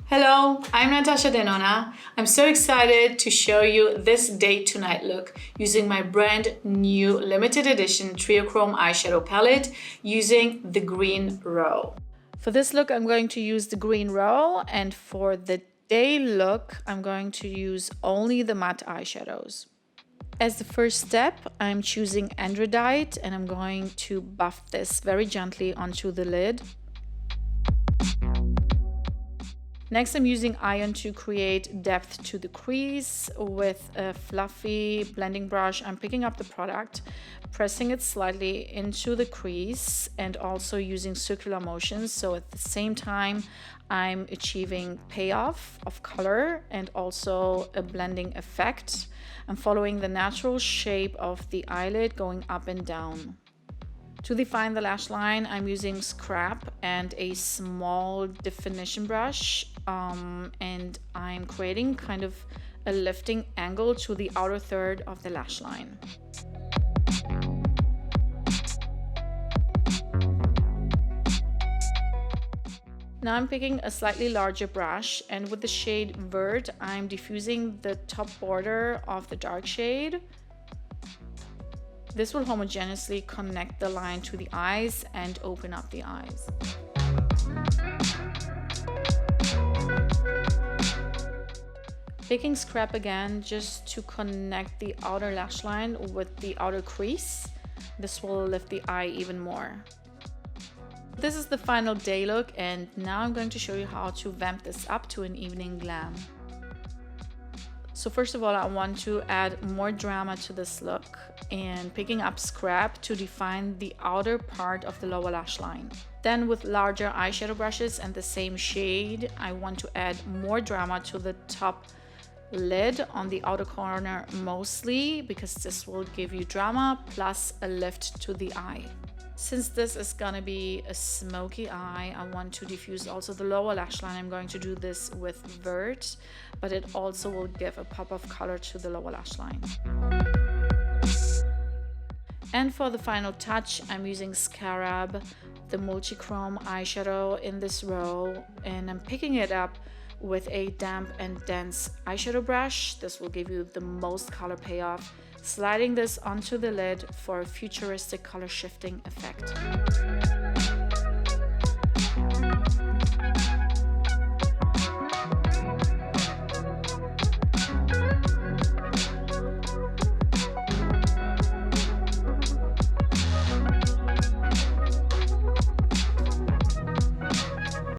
Hello, I'm Natasha Denona. I'm so excited to show you this day to night look using my brand new limited edition Trio Chrome Eyeshadow Palette using the green row. For this look, I'm going to use the green row, and for the day look, I'm going to use only the matte eyeshadows. As the first step, I'm choosing Andradite and I'm going to buff this very gently onto the lid. Next, I'm using iron to create depth to the crease. With a fluffy blending brush, I'm picking up the product, pressing it slightly into the crease, and also using circular motions. So at the same time, I'm achieving payoff of color and also a blending effect. I'm following the natural shape of the eyelid, going up and down. To define the lash line, I'm using SCARAB and a small definition brush, and I'm creating kind of a lifting angle to the outer third of the lash line. Now I'm picking a slightly larger brush, and with the shade VERT, I'm diffusing the top border of the dark shade. This will homogeneously connect the line to the eyes and open up the eyes. Picking SCARAB again just to connect the outer lash line with the outer crease. This will lift the eye even more. This is the final day look, and now I'm going to show you how to vamp this up to an evening glam. So first of all, I want to add more drama to this look and picking up SCARAB to define the outer part of the lower lash line. Then with larger eyeshadow brushes and the same shade, I want to add more drama to the top lid on the outer corner mostly, because this will give you drama plus a lift to the eye. Since this is gonna be a smoky eye, I want to diffuse also the lower lash line. I'm going to do this with VERT, but it also will give a pop of color to the lower lash line. And for the final touch, I'm using SCARAB, the multichrome eyeshadow in this row, and I'm picking it up with a damp and dense eyeshadow brush. This will give you the most color payoff. Sliding this onto the lid for a futuristic color shifting effect.